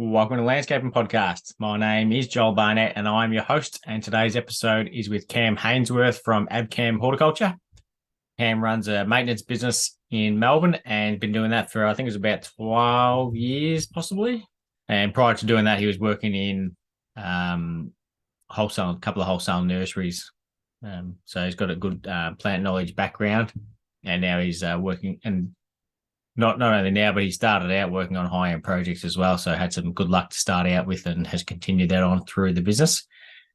Welcome to Landscaping Podcast. My name is Joel Barnett and I'm your host. And today's episode is with Cam Hainsworth from Abcam Horticulture. Cam runs a maintenance business in Melbourne and been doing that for, I think it was about 12 years, possibly. And prior to doing that, he was working in a couple of wholesale nurseries. So he's got a good plant knowledge background. And now he's working, and not only now, but he started out working on high-end projects as well. So had some good luck to start out with and has continued that on through the business.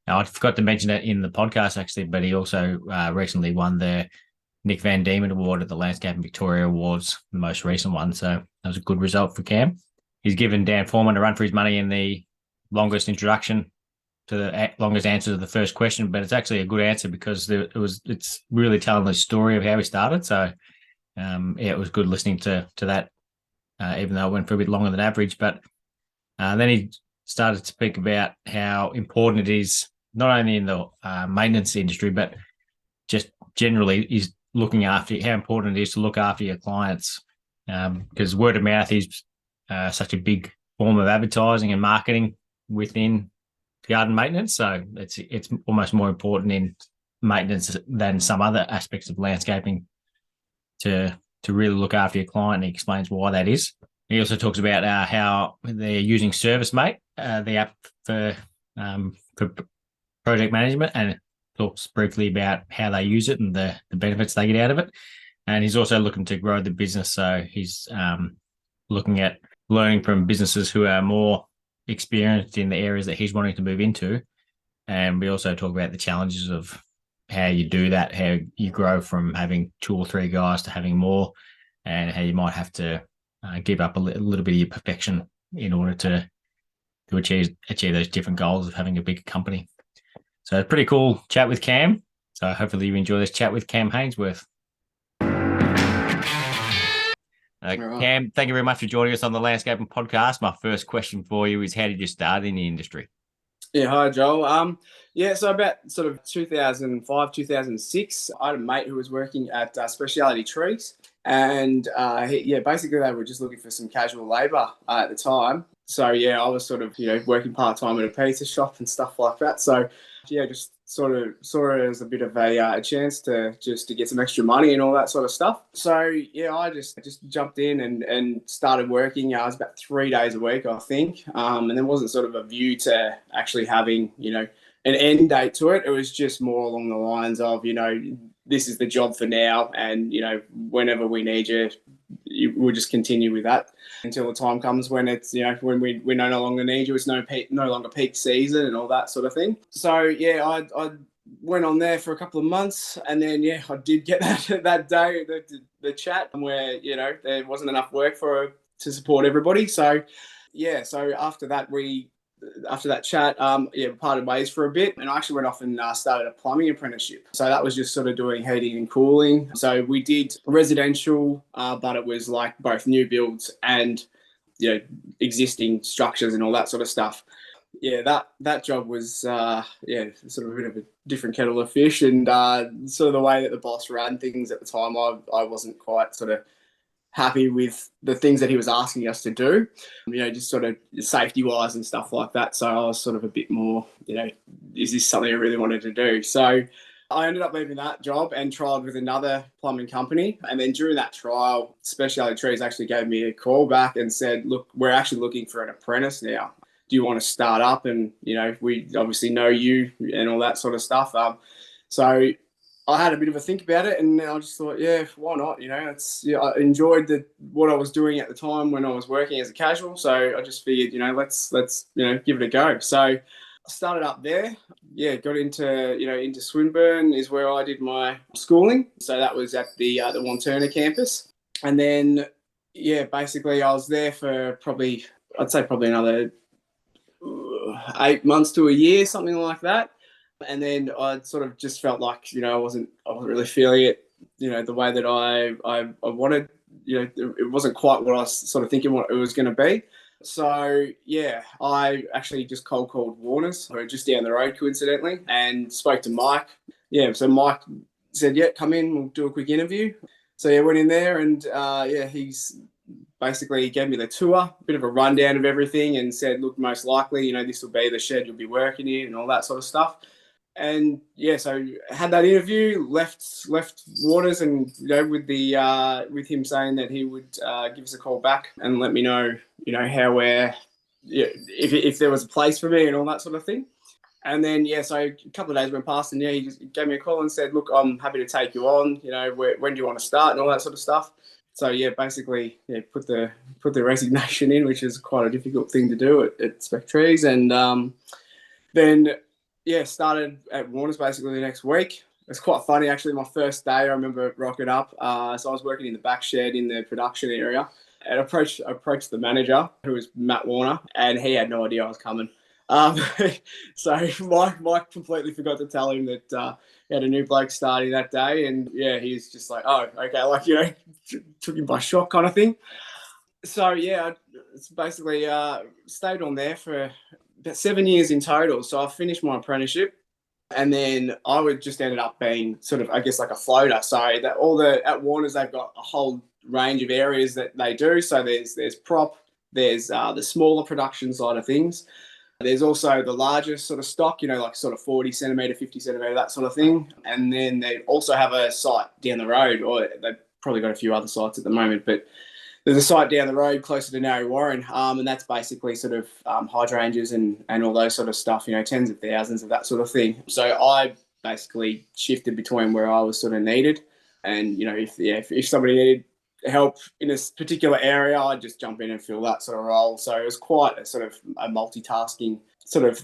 Now, I forgot to mention it in the podcast, actually, but he also recently won the Nick Van Diemen Award at the Landscaping Victoria Awards, the most recent one. So that was a good result for Cam. He's given Dan Foreman a run for his money in the longest introduction to the longest answer to the first question, but it's actually a good answer because it's really telling the story of how he started. So it was good listening to that, even though it went for a bit longer than average. But then he started to speak about how important it is, not only in the maintenance industry, but just generally is looking after how important it is to look after your clients, because word of mouth is such a big form of advertising and marketing within garden maintenance. So it's almost more important in maintenance than some other aspects of landscaping to really look after your client. And he explains why that is. He also talks about how they're using ServiceMate, the app for project management, and talks briefly about how they use it and the benefits they get out of it. And he's also looking to grow the business. So he's looking at learning from businesses who are more experienced in the areas that he's wanting to move into. And we also talk about the challenges of how you do that, how you grow from having 2 or 3 guys to having more, and how you might have to give up a little bit of your perfection in order to achieve those different goals of having a bigger company. So it's a pretty cool chat with Cam. So hopefully you enjoy this chat with Cam Hainsworth. Cam, thank you very much for joining us on the Landscaping Podcast. My first question for you is, how did you start in the industry? Yeah, hi, Joel. So about sort of 2005, 2006, I had a mate who was working at Speciality Trees, and basically they were just looking for some casual labour at the time. So yeah, I was sort of working part time at a pizza shop and stuff like that. So yeah, just sort of saw it as a bit of a chance to get some extra money and all that sort of stuff. So yeah, I just jumped in and started working. I was about 3 days a week, I think, and there wasn't sort of a view to actually having an end date to it. It was just more along the lines of this is the job for now, and whenever we need you, we'll just continue with that until the time comes when it's when we no longer need you. It's no longer peak season and all that sort of thing. So yeah, I went on there for a couple of months, and then I did get that day the chat where there wasn't enough work to support everybody. So yeah, so after that chat, parted ways for a bit, and I actually went off and started a plumbing apprenticeship. So that was just sort of doing heating and cooling. So we did residential, but it was like both new builds and existing structures and all that sort of stuff. Yeah, that job was sort of a bit of a different kettle of fish, and sort of the way that the boss ran things at the time, I wasn't quite sort of happy with the things that he was asking us to do, just sort of safety wise and stuff like that. So I was sort of a bit more, is this something I really wanted to do? So I ended up leaving that job and trialled with another plumbing company. And then during that trial, Speciality Trees actually gave me a call back and said, look, we're actually looking for an apprentice now. Do you want to start up? And, we obviously know you and all that sort of stuff. So I had a bit of a think about it, and I just thought, yeah, why not? I enjoyed what I was doing at the time when I was working as a casual. So I just figured, let's give it a go. So I started up there. Yeah, got into Swinburne is where I did my schooling. So that was at the Wantirna campus, and then basically I was there for probably another 8 months to a year, something like that. And then I sort of just felt like, I wasn't really feeling it, the way that I wanted. It wasn't quite what I was sort of thinking what it was going to be. So, yeah, I actually just cold called Warners, who are just down the road, coincidentally, and spoke to Mike. Yeah, so Mike said, come in, we'll do a quick interview. So, yeah, went in there, and, he's basically he gave me the tour, a bit of a rundown of everything, and said, look, most likely, this will be the shed you'll be working in and all that sort of stuff. And yeah, so had that interview, left Waters, and with him saying that he would give us a call back and let me know, how if there was a place for me and all that sort of thing. And then so a couple of days went past, and he just gave me a call and said, look, I'm happy to take you on. When do you want to start and all that sort of stuff. So basically, put the resignation in, which is quite a difficult thing to do at Spec Trees, and then started at Warners basically the next week. It's quite funny actually. My first day, I remember rocking up. So I was working in the back shed in the production area, and approached the manager, who was Matt Warner, and he had no idea I was coming. So Mike completely forgot to tell him that he had a new bloke starting that day, and he was just like, oh, okay, took him by shock kind of thing. So it's basically stayed on there for about 7 years in total. So I finished my apprenticeship, and then I would just ended up being sort of, I guess, like a floater. So that at Warners, they've got a whole range of areas that they do. So there's prop, there's the smaller production side of things. There's also the larger sort of stock, like sort of 40 centimetre, 50 centimetre, that sort of thing. And then they also have a site down the road, or they've probably got a few other sites at the moment, but there's a site down the road closer to Narre Warren, and that's basically sort of hydrangeas and all those sort of stuff, tens of thousands of that sort of thing. So I basically shifted between where I was sort of needed, and if somebody needed help in a particular area, I'd just jump in and fill that sort of role. So it was quite a sort of a multitasking sort of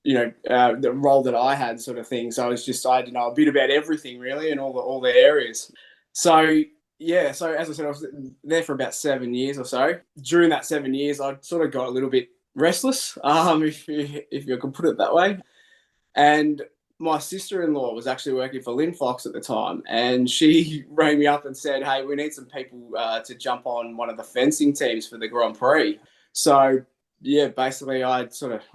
the role that I had sort of thing. So I had to know a bit about everything really, and all the areas. So so as I said, I was there for about 7 years or so. During that 7 years, I sort of got a little bit restless, if you could put it that way. And my sister-in-law was actually working for Linfox at the time, and she rang me up and said, hey, we need some people to jump on one of the fencing teams for the Grand Prix. So basically I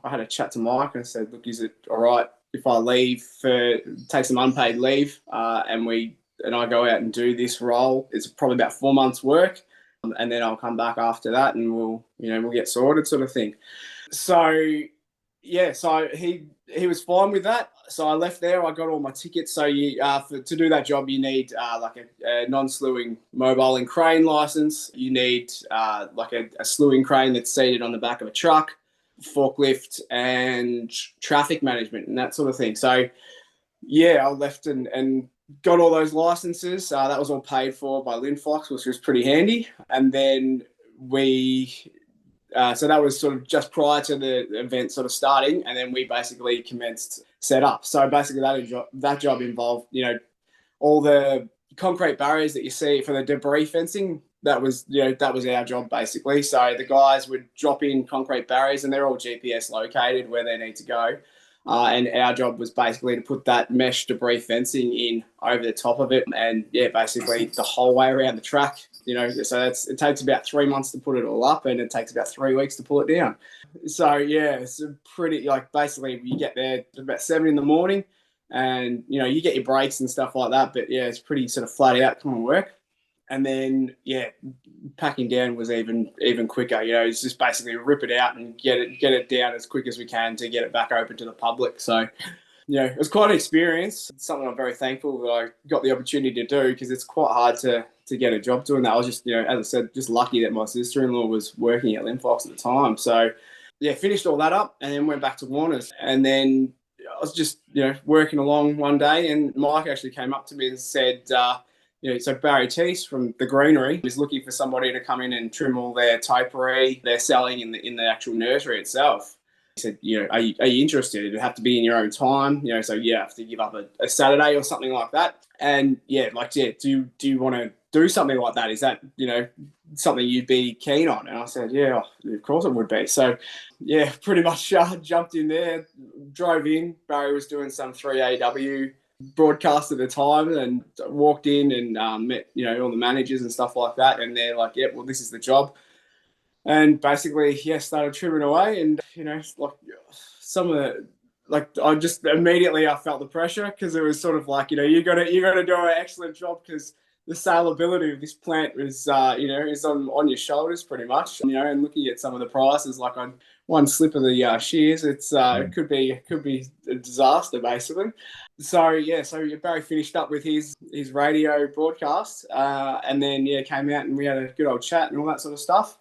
had a chat to Mike and said, look, is it all right if I take some unpaid leave, and I go out and do this role? It's probably about 4 months work, and then I'll come back after that, and we'll get sorted, sort of thing. So so he was fine with that. So I left there. I got all my tickets. So to do that job, you need like a non-slewing mobile and crane license. You need like a slewing crane that's seated on the back of a truck, forklift, and traffic management and that sort of thing. So I left and got all those licenses. That was all paid for by Linfox, which was pretty handy. And then so that was sort of just prior to the event sort of starting, and then we basically commenced set up. So basically that job involved, all the concrete barriers that you see for the debris fencing. That was our job basically. So the guys would drop in concrete barriers, and they're all GPS located where they need to go. And our job was basically to put that mesh debris fencing in over the top of it, and basically the whole way around the track. So it takes about 3 months to put it all up, and it takes about 3 weeks to pull it down. So it's pretty, basically you get there at about 7 a.m, and you get your breaks and stuff like that. But it's pretty sort of flat out come and work. And then packing down was even quicker. It's just basically rip it out and get it down as quick as we can to get it back open to the public. So it was quite an experience. It's something I'm very thankful that I got the opportunity to do, because it's quite hard to get a job doing that. I was just, as I said, just lucky that my sister-in-law was working at Linfox at the time. So finished all that up and then went back to Warners. And then I was just, working along one day, and Mike actually came up to me and said, so Barry Teese from the Greenery is looking for somebody to come in and trim all their topiary they're selling in the actual nursery itself. He said, are you interested? It'd have to be in your own time, so you have to give up a Saturday or something like that. And do you want to do something like that? Is that, something you'd be keen on? And I said, yeah, of course it would be. So pretty much jumped in there, drove in. Barry was doing some 3AW broadcast at the time, and walked in and met all the managers and stuff like that, and they're like, well, this is the job. And basically started trimming away, and some of the I just immediately I felt the pressure, because it was sort of like, you got to do an excellent job, because the saleability of this plant is, is on your shoulders pretty much, and looking at some of the prices, like on one slip of the shears, it could be a disaster basically. So yeah, so Barry finished up with his radio broadcast, and then came out and we had a good old chat and all that sort of stuff.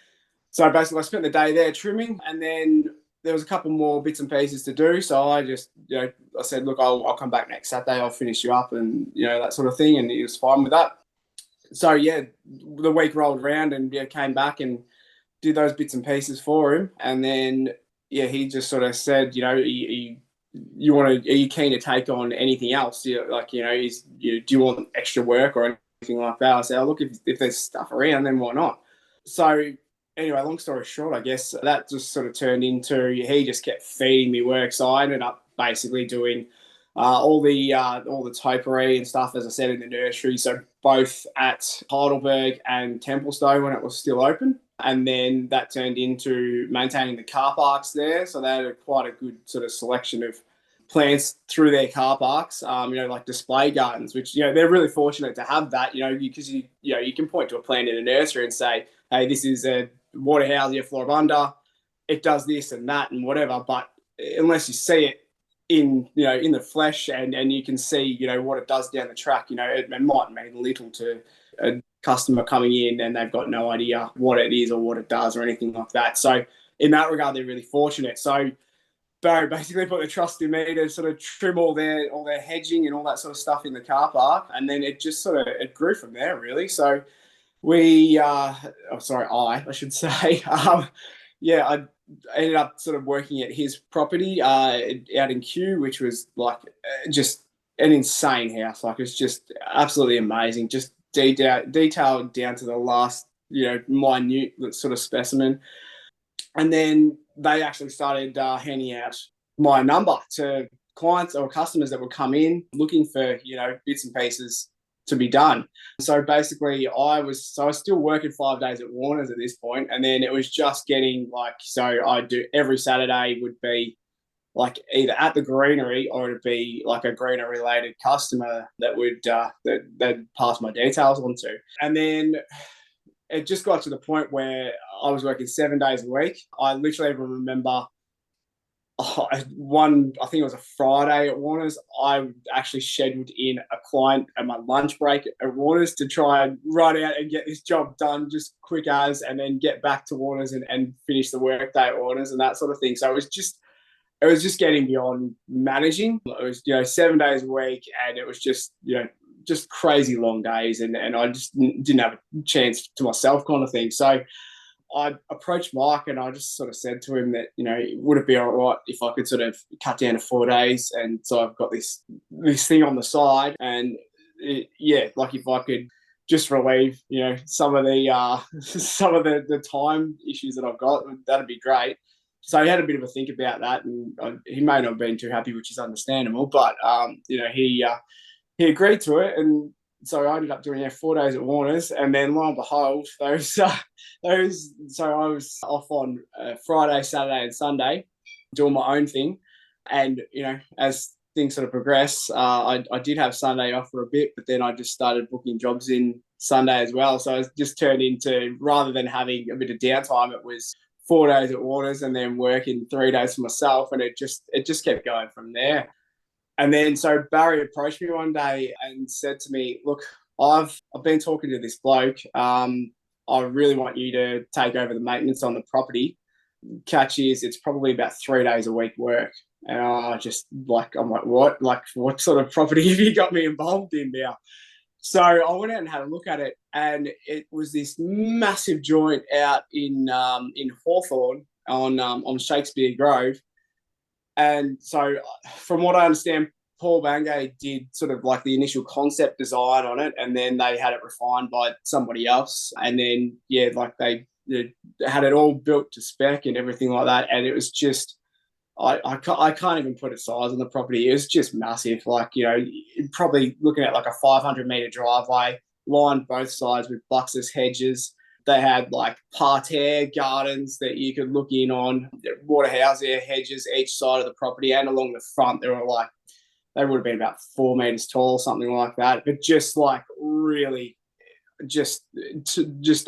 So basically, I spent the day there trimming, and then there was a couple more bits and pieces to do. So I just, I said, look, I'll come back next Saturday. I'll finish you up, and that sort of thing. And he was fine with that. So yeah, the week rolled around, and came back and did those bits and pieces for him. And then he just sort of said, are you keen to take on anything else? Do you want extra work or anything like that? I said, look, if there's stuff around, then why not? So anyway, long story short, I guess that just sort of turned into, he just kept feeding me work. So I ended up basically doing all the topiary and stuff, as I said, in the nursery. So both at Heidelberg and Templestowe when it was still open. And then that turned into maintaining the car parks there. So they had quite a good sort of selection of plants through their car parks, like display gardens, which, they're really fortunate to have that, because you can point to a plant in a nursery and say, hey, this is a Waterhousia floribunda. It does this and that and whatever. But unless you see it in the flesh and you can see what it does down the track, it might mean little to a customer coming in and they've got no idea what it is or what it does or anything like that. So in that regard, they're really fortunate. So Barry basically put the trust in me to sort of trim all their hedging and all that sort of stuff in the car park, and then it just it grew from there, really. So I should say, I ended up sort of working at his property out in Kew, which was like just an insane house. Like, it's just absolutely amazing, just detailed down to the last, minute sort of specimen. And then they actually started handing out my number to clients or customers that would come in looking for, bits and pieces to be done. So basically I was still working 5 days at Warner's at this point, and then it was just getting I do every Saturday would be like either at the greenery or it'd be like a greenery related customer that would that pass my details on to. And then it just got to the point where I was working 7 days a week. I literally even remember I think it was a Friday at Warner's, I actually scheduled in a client at my lunch break at Warner's to try and run out and get this job done just quick as, and then get back to Warner's and finish the workday at Warner's and that sort of thing. So it was just getting beyond managing. It was 7 days a week, and it was just crazy long days, and I just didn't have a chance to myself, kind of thing. So I approached Mike and I just sort of said to him that, would it be all right if I could sort of cut down to 4 days? And so I've got this thing on the side, and like if I could just relieve, some of the time issues that I've got, that'd be great. So he had a bit of a think about that, and he may not have been too happy, which is understandable, but he agreed to it. And so I ended up doing 4 days at Warner's, and then lo and behold, so I was off on Friday, Saturday, and Sunday doing my own thing. And as things sort of progress, I did have Sunday off for a bit, but then I just started booking jobs in Sunday as well. So it just turned into, rather than having a bit of downtime, it was 4 days at Warner's and then working 3 days for myself, and it just kept going from there. And then so Barry approached me one day and said to me, look, I've been talking to this bloke. I really want you to take over the maintenance on the property. Catch is, it's probably about 3 days a week work. And I'm like, what? Like, what sort of property have you got me involved in now? So I went out and had a look at it, and it was this massive joint out in Hawthorne on Shakespeare Grove. And so from what I understand, Paul Bangay did sort of like the initial concept design on it, and then they had it refined by somebody else. And then, they had it all built to spec and everything like that. And it was just, I can't even put a size on the property. It was just massive. Like, probably looking at like a 500-metre driveway, lined both sides with Buxus hedges. They had like parterre gardens that you could look in on, Waterhousia hedges each side of the property, and along the front they would have been about 4 meters tall, something like that. But just like really just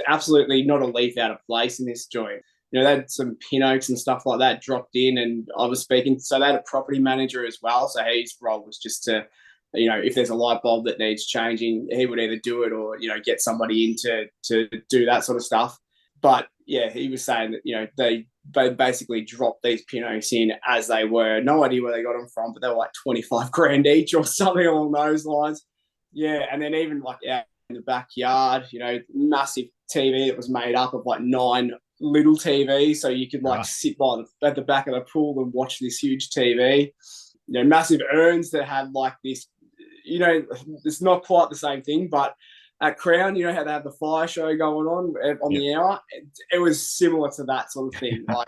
absolutely not a leaf out of place in this joint. You know, they had some pin oaks and stuff like that dropped in, and I was speaking. So they had a property manager as well. So his role was just to, you know, if there's a light bulb that needs changing, he would either do it or, you know, get somebody in to do that sort of stuff. But yeah, he was saying that, you know, they basically dropped these pin oaks in as they were. No idea where they got them from, but they were like 25 grand each or something along those lines. Yeah, and then even like out in the backyard, you know, massive TV that was made up of like 9 little TVs, so you could like sit at the back of the pool and watch this huge TV. You know, massive urns that had like this. You know, it's not quite the same thing, but at Crown, you know how they have the fire show going on the hour. It was similar to that sort of thing. Like,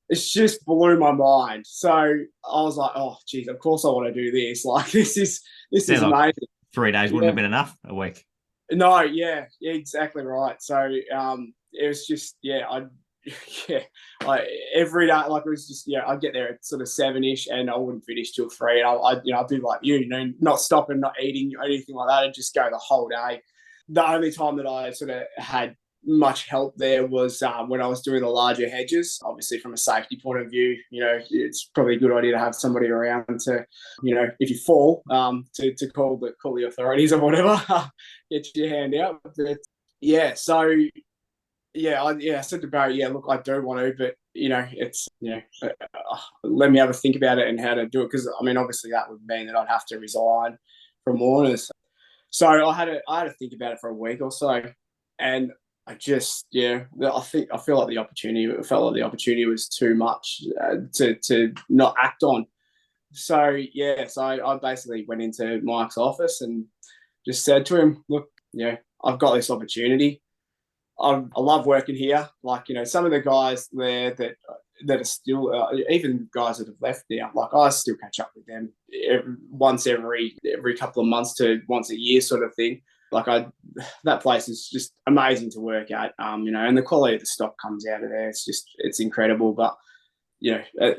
it's just blew my mind. So I was like, oh, geez, of course I want to do this. Like, this is amazing. Like 3 days wouldn't have been enough a week. No, yeah, exactly right. So it was just, every day, like it was just, I'd get there at sort of 7-ish and I wouldn't finish till 3. And I'd be like, you know, not stopping, not eating or anything like that. I'd just go the whole day. The only time that I sort of had much help there was when I was doing the larger hedges. Obviously, from a safety point of view, you know, it's probably a good idea to have somebody around to, you know, if you fall, to call the authorities or whatever, get your hand out. But yeah, so I said to Barry, look, I do want to, but you know, it's, you know, let me have a think about it and how to do it, because I mean, obviously that would mean that I'd have to resign from Warner's. So I had to think about it for a week or so, and I just, I feel like it felt like the opportunity was too much to not act on. So I basically went into Mike's office and just said to him, look, I've got this opportunity. I love working here. Like, you know, some of the guys there that are still, even guys that have left now, like I still catch up with them once every couple of months to once a year sort of thing. Like that place is just amazing to work at, you know, and the quality of the stock comes out of there. It's incredible. But, you know,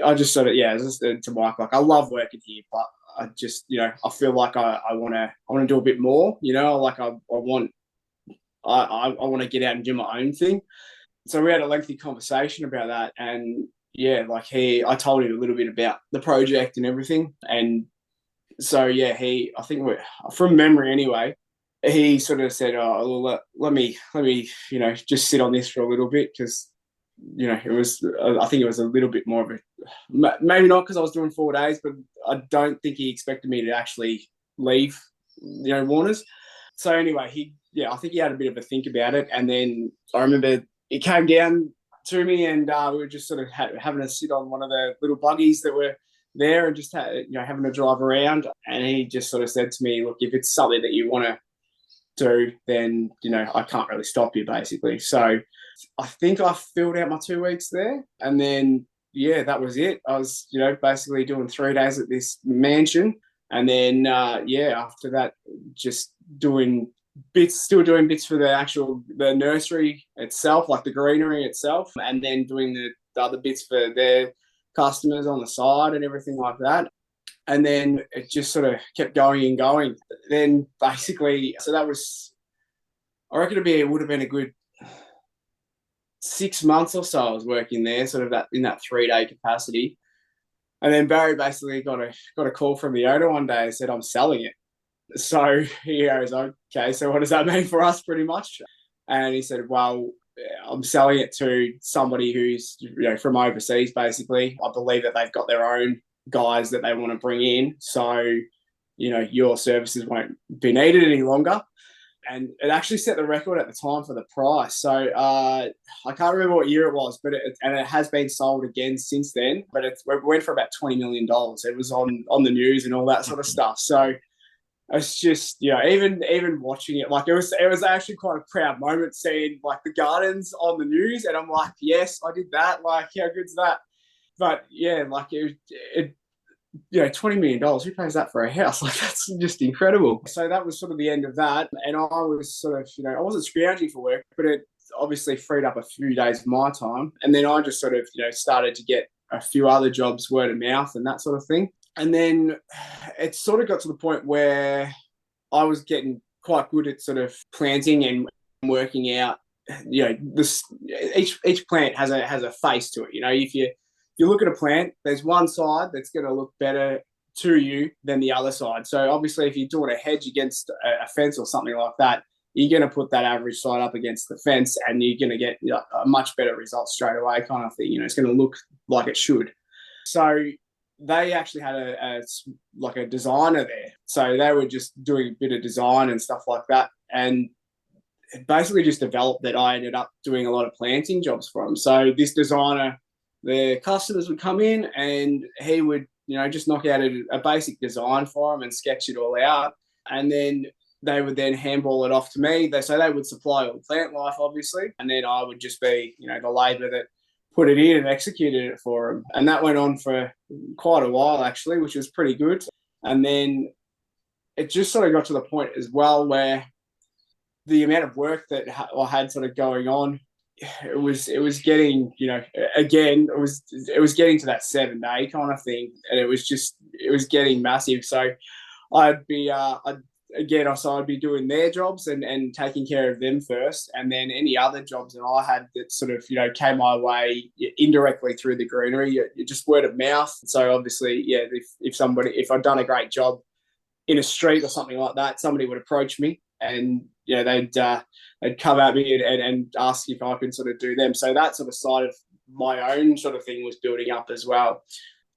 I just sort of, just to Mike, like I love working here, but I just, you know, I feel like I want to do a bit more, you know, like I want to get out and do my own thing. So we had a lengthy conversation about that, and I told him a little bit about the project and everything, and so I think from memory anyway, he sort of said, "Oh, well, let me, you know, just sit on this for a little bit," because, you know, it was, I think it was a little bit more of a, maybe not because I was doing 4 days, but I don't think he expected me to actually leave, you know, Warner's. So anyway, I think he had a bit of a think about it, and then I remember he came down to me, and we were just sort of having a sit on one of the little buggies that were there, and just having a drive around. And he just sort of said to me, "Look, if it's something that you want to do, then, you know, I can't really stop you," basically. So I think I filled out my 2 weeks there, and then that was it. I was, you know, basically doing 3 days at this mansion, and then after that, just still doing bits for the nursery itself, like the greenery itself, and then doing the other bits for their customers on the side and everything like that. And then it just sort of kept going and going. Then basically, so that was, I reckon it would have been a good 6 months or so I was working there, sort of in that 3-day capacity. And then Barry basically got a call from the owner one day and said, "I'm selling it." So he goes, "Okay, so what does that mean for us?" pretty much. And he said, "Well, I'm selling it to somebody who's, you know, from overseas, basically. I believe that they've got their own guys that they want to bring in. So, you know, your services won't be needed any longer." And it actually set the record at the time for the price. So I can't remember what year it was, but it has been sold again since then. But it went for about $20 million. It was on the news and all that sort of stuff. So it's just, you know, even watching it, like it was actually quite a proud moment seeing like the gardens on the news, and I'm like, yes, I did that. Like, how good's that? But yeah, like it you know, $20 million, who pays that for a house? Like, that's just incredible. So that was sort of the end of that. And I was sort of, you know, I wasn't scrounging for work, but it obviously freed up a few days of my time. And then I just sort of, you know, started to get a few other jobs, word of mouth and that sort of thing. And then it sort of got to the point where I was getting quite good at sort of planting and working out, this each plant has a face to it. If you look at a plant, there's one side that's going to look better to you than the other side. So obviously, if you're doing a hedge against a fence or something like that, you're going to put that average side up against the fence, and you're going to get a much better result straight away, kind of thing. It's going to look like it should. So they actually had a designer there. So they were just doing a bit of design and stuff like that, and it basically just developed that I ended up doing a lot of planting jobs for them. So this designer, the customers would come in and he would, just knock out a basic design for them and sketch it all out. And then they would then handball it off to me. So they would supply all the plant life, obviously. And then I would just be, the labour that put it in and executed it for them. And that went on for quite a while, actually, which was pretty good. And then it just sort of got to the point as well where the amount of work that I had sort of going on, it was getting, again, it was getting to that 7-day kind of thing, and it was getting massive. So I'd be doing their jobs and taking care of them first, and then any other jobs that I had that sort of came my way indirectly through the greenery, just word of mouth. So obviously, yeah, if I'd done a great job in a street or something like that, somebody would approach me and they'd come at me and ask if I could sort of do them. So that sort of side of my own sort of thing was building up as well.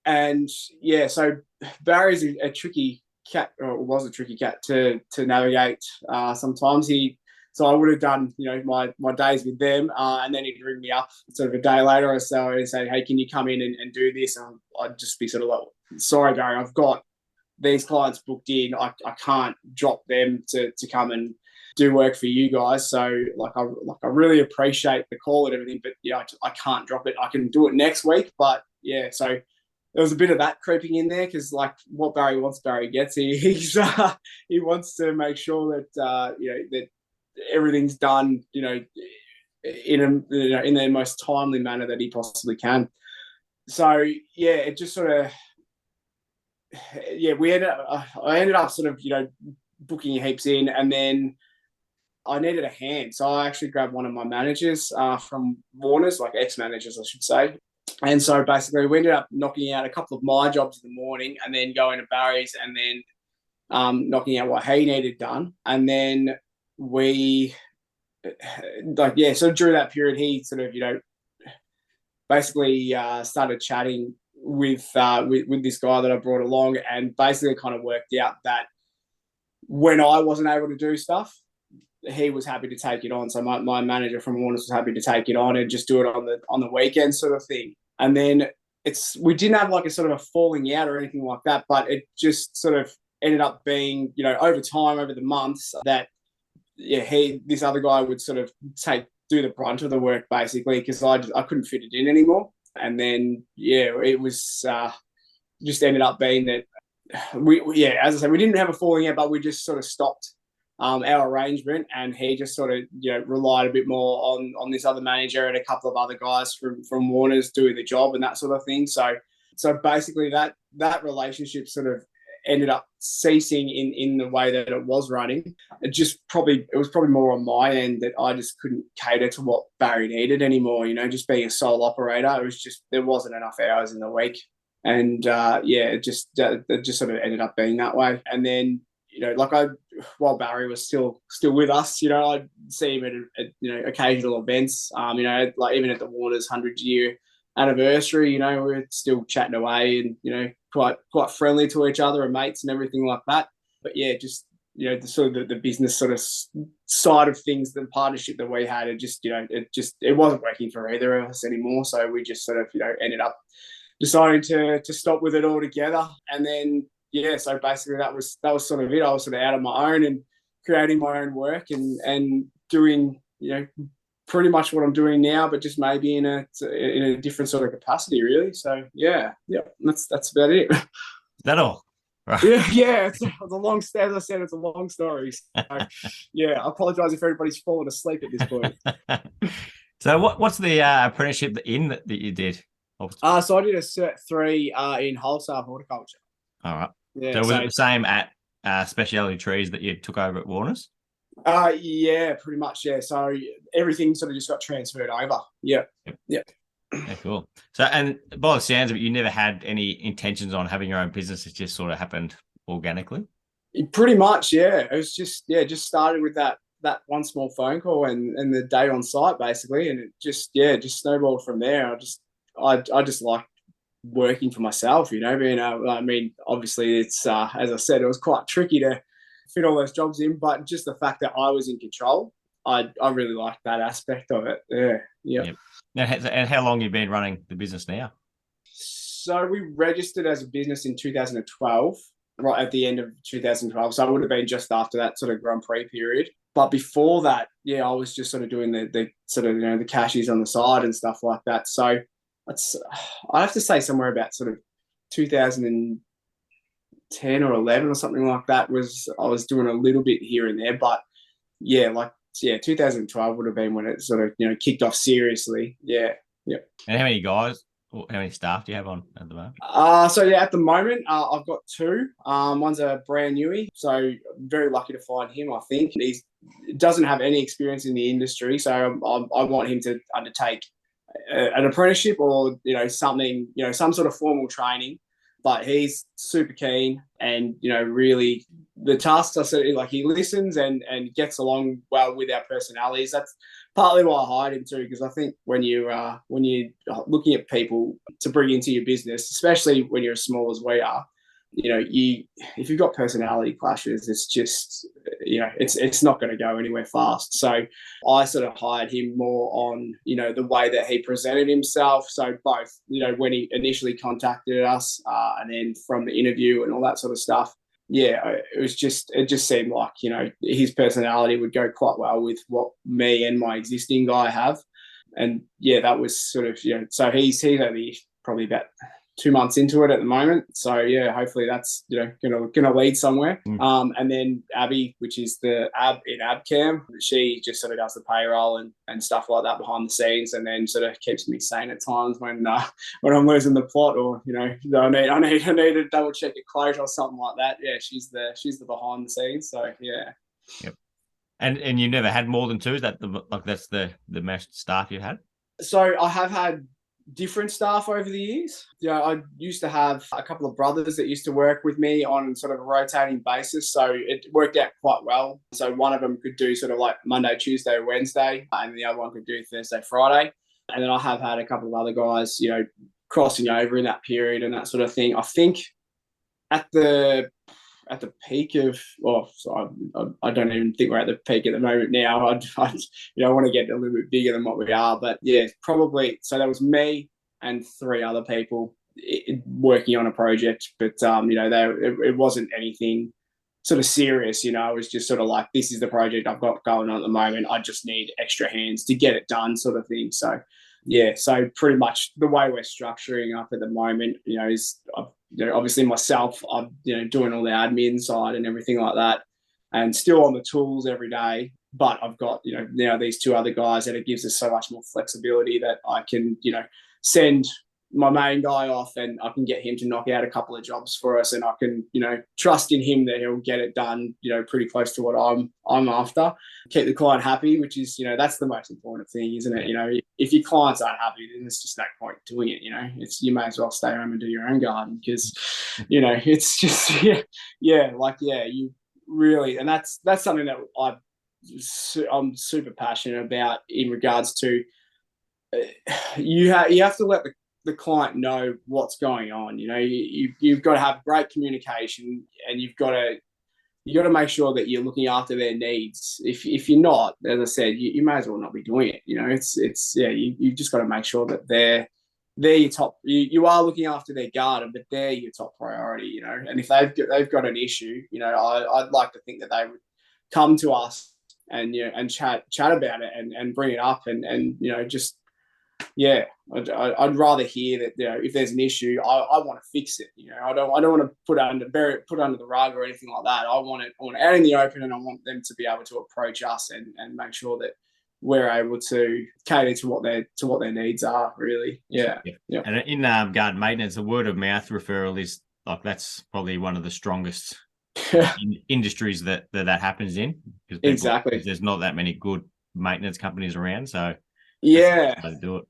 And yeah, so Barry's a tricky cat, or was a tricky cat to navigate. Sometimes so I would have done my days with them, and then he'd ring me up sort of a day later or so and say, hey, can you come in and do this? And I'd just be sort of like, sorry, Barry, I've got these clients booked in. I can't drop them to come and do work for you guys. So I really appreciate the call and everything, but I can't drop it. I can do it next week, but yeah. So there was a bit of that creeping in there, because what Barry wants, Barry gets. He wants to make sure that that everything's done in the most timely manner that he possibly can. So yeah, it just sort of I ended up sort of booking heaps in, and then I needed a hand. So I actually grabbed one of my managers from Warner's, like ex-managers, I should say. And so basically we ended up knocking out a couple of my jobs in the morning, and then going to Barry's, and then knocking out what he needed done. And then we, so during that period, he sort of, basically started chatting with this guy that I brought along, and basically kind of worked out that when I wasn't able to do stuff, he was happy to take it on. So my manager from Warner's was happy to take it on and just do it on the weekend sort of thing. And then we didn't have like a sort of a falling out or anything like that, but it just sort of ended up being, over time, over the months, that this other guy would sort of do the brunt of the work basically, because I couldn't fit it in anymore. And then it was just ended up being that as I said, we didn't have a falling out, but we just sort of stopped our arrangement, and he just sort of relied a bit more on this other manager and a couple of other guys from Warner's doing the job and that sort of thing. So basically that relationship sort of ended up ceasing in the way that it was running. It was probably more on my end that I just couldn't cater to what Barry needed anymore. Just being a sole operator, it was just, there wasn't enough hours in the week, and it just sort of ended up being that way. And then while Barry was still with us, I'd see him at occasional events. Like even at the Warner's 100-year anniversary, we're still chatting away and quite friendly to each other and mates and everything like that. But yeah, just the sort of the business sort of side of things, the partnership that we had, it wasn't working for either of us anymore. So we just sort of ended up deciding to stop with it altogether. And then so basically that was sort of it. I was sort of out on my own and creating my own work and doing pretty much what I'm doing now, but just maybe in a different sort of capacity, really. So that's about it. Is that all? Right. Yeah. It's a long. As I said, it's a long story. So, I apologise if everybody's fallen asleep at this point. So what's the apprenticeship that you did? So I did a Cert 3 in wholesale horticulture. All right. Yeah, so was it the same at Speciality Trees that you took over at Warner's? Yeah, pretty much. Yeah. So everything sort of just got transferred over. Yeah. Yep. Yeah. Yeah, cool. So, and by the sounds of it, you never had any intentions on having your own business. It just sort of happened organically. Pretty much. Yeah. It was just, yeah, just started with that one small phone call and the day on site basically. And it just, yeah, just snowballed from there. I just like working for myself, being I mean, obviously it's, as I said, it was quite tricky to fit all those jobs in, but just the fact that I was in control, I really liked that aspect of it. Yeah. Yeah. Yep. And how long have you been running the business now? So we registered as a business in 2012, right at the end of 2012. So I would have been just after that sort of Grand Prix period. But before that, yeah, I was just sort of doing the sort of, the cashies on the side and stuff like that. So it's, I have to say somewhere about sort of 2010 or 11 or something like that I was doing a little bit here and there. But yeah, 2012 would have been when it sort of, kicked off seriously. Yeah. Yeah. And how many guys or how many staff do you have on at the moment? So yeah, at the moment, I've got two. One's a brand newie, so I'm very lucky to find him. I think he doesn't have any experience in the industry, so I want him to undertake an apprenticeship or something, some sort of formal training. But he's super keen, and really the tasks I said, like, he listens and gets along well with our personalities. That's partly why I hired him too, because I think when you're looking at people to bring into your business, especially when you're as small as we are, if you've got personality clashes, it's just it's not going to go anywhere fast. So I sort of hired him more on the way that he presented himself. So both when he initially contacted us, and then from the interview and all that sort of stuff. Yeah, it just seemed like his personality would go quite well with what me and my existing guy have. And yeah, that was sort of so he's only probably about 2 months into it at the moment. So yeah, hopefully that's gonna lead somewhere. And then Abby, which is the in Abcam, she just sort of does the payroll and stuff like that behind the scenes, and then sort of keeps me sane at times when I'm losing the plot, or I need to double check a quote or something like that. Yeah, she's the behind the scenes. So yeah. Yep. And you never had more than two? Is that that's the most staff you had? So I have had different staff over the years. I used to have a couple of brothers that used to work with me on sort of a rotating basis. So it worked out quite well. So one of them could do sort of like Monday, Tuesday, Wednesday, and the other one could do Thursday, Friday. And then I have had a couple of other guys, crossing over in that period and that sort of thing. I think at the peak of, I don't even think we're at the peak at the moment now. I want to get a little bit bigger than what we are, but yeah, probably. So that was me and three other people working on a project, but it wasn't anything sort of serious. It was just sort of like, this is the project I've got going on at the moment. I just need extra hands to get it done, sort of thing. So yeah, so pretty much the way we're structuring up at the moment, is obviously myself, I'm doing all the admin side and everything like that, and still on the tools every day. But I've got now these two other guys, and it gives us so much more flexibility that I can send my main guy off, and I can get him to knock out a couple of jobs for us, and I can trust in him that he'll get it done pretty close to what I'm after. Keep the client happy, which is that's the most important thing, isn't it? If your clients aren't happy, then there's just no point doing it. You may as well stay home and do your own garden, because it's just you really, and that's something that I'm super passionate about in regards to. You have to let the client know what's going on. You've got to have great communication, and you've got to make sure that you're looking after their needs. If you're not, as I said, you may as well not be doing it. You've just got to make sure that they're your top. You are looking after their garden, but they're your top priority. And if they've got an issue, I'd like to think that they would come to us and chat about it and bring it up and just. Yeah, I'd rather hear that if there's an issue, I want to fix it. I don't want to put under the rug or anything like that. I want it out in the open, and I want them to be able to approach us and make sure that we're able to cater to what their needs are. Really, yeah. And in garden maintenance, the word of mouth referral is that's probably one of the strongest industries that happens in, because Exactly. there's not that many good maintenance companies around. So that's the Yeah. best way to do it.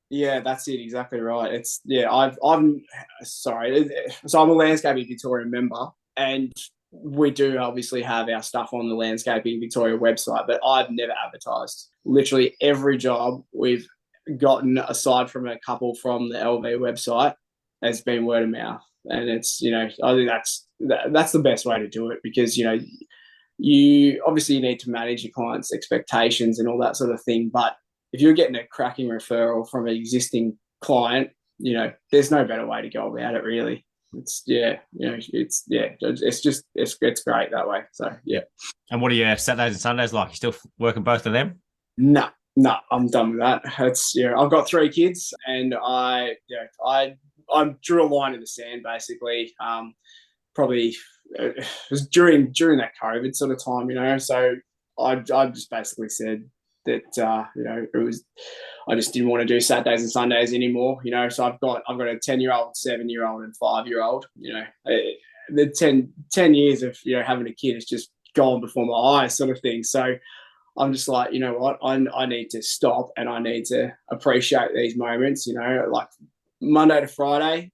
Yeah, that's it. Exactly right. It's yeah. I'm sorry. So I'm a Landscaping Victoria member, and we do obviously have our stuff on the Landscaping Victoria website, but I've never advertised. Literally every job we've gotten, aside from a couple from the LV website, has been word of mouth, and it's I think that's the best way to do it, because you obviously need to manage your clients' expectations and all that sort of thing. But if you're getting a cracking referral from an existing client, there's no better way to go about it, really. It's it's great that way. So yeah. And what are your Saturdays and Sundays like? You still working both of them? No, no, I'm done with that. It's I've got 3 kids, and I drew a line in the sand basically. Probably it was during that COVID sort of time. So I just basically said that it was, I just didn't want to do Saturdays and Sundays anymore. So I've got a 10-year-old, 7-year-old, and 5-year-old. The 10 years of having a kid is just gone before my eyes, sort of thing. So I'm just like, you know what, I need to stop, and I need to appreciate these moments. Like Monday to Friday,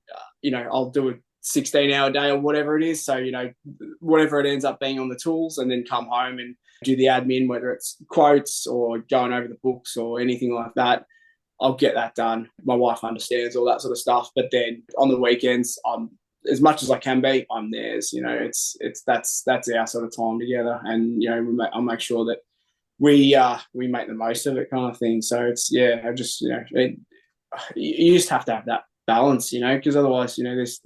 I'll do a 16-hour day or whatever it is. So, whatever it ends up being on the tools, and then come home and do the admin, whether it's quotes or going over the books or anything like that. I'll get that done. My wife understands all that sort of stuff. But then on the weekends, I'm, as much as I can be, I'm theirs. That's our sort of time together, and I'll make sure that we make the most of it, kind of thing. So it's I just you just have to have that balance, because otherwise, there's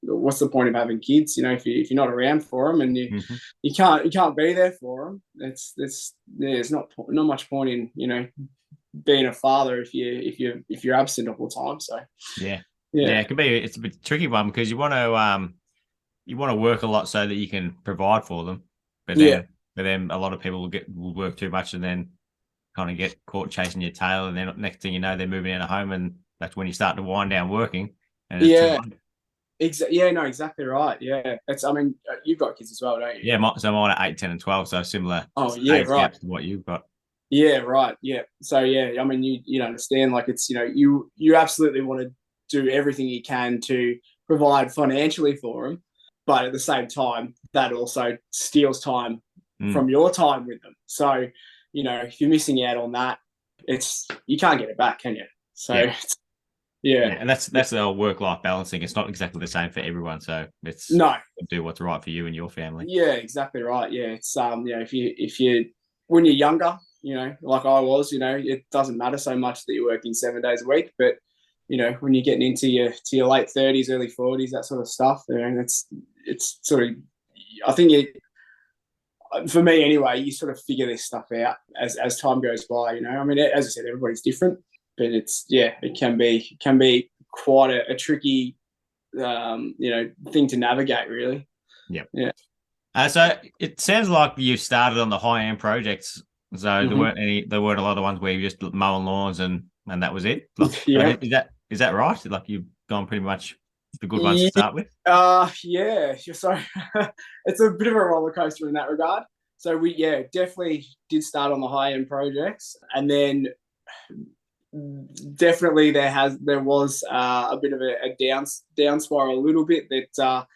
what's the point of having kids, if you're not around for them, and you can't be there for them. There's not much point in being a father if you're absent all the time. So Yeah, yeah, it's a bit tricky one, because you want to work a lot so that you can provide for them, but yeah. then a lot of people will work too much, and then kind of get caught chasing your tail, and then next thing you know, they're moving out of home, and that's when you start to wind down working, and it's too Yeah, late. yeah, no, exactly right. Yeah, I mean, you've got kids as well, don't you? Yeah, so mine are 8, 10, and 12, so similar Oh yeah, age right. gaps to what you've got. Yeah, right. Yeah. So yeah, I mean, you understand, like, it's you absolutely want to do everything you can to provide financially for them, but at the same time, that also steals time Mm. from your time with them. So if you're missing out on that, you can't get it back, can you? So Yeah, yeah, yeah, and that's the work-life balancing. It's not exactly the same for everyone, so it's no, do what's right for you and your family. yeah, exactly right. Yeah, it's if you when you're younger, like I was, it doesn't matter so much that you're working 7 days a week, but when you're getting into your late 30s, early 40s, that sort of stuff, it's sort of, I think for me anyway, you sort of figure this stuff out as time goes by. I mean, as I said, everybody's different, but it can be quite a tricky thing to navigate, really. Yep. Yeah. So it sounds like you started on the high-end projects. So Mm-hmm. there weren't a lot of ones where you just mowing lawns and that was it. Like, Yeah. is that right? Like, you've gone pretty much the good ones to Yeah. start with. Yeah. So it's a bit of a roller coaster in that regard. So we, definitely did start on the high end projects, and then definitely there was a bit of a down spiral a little bit, that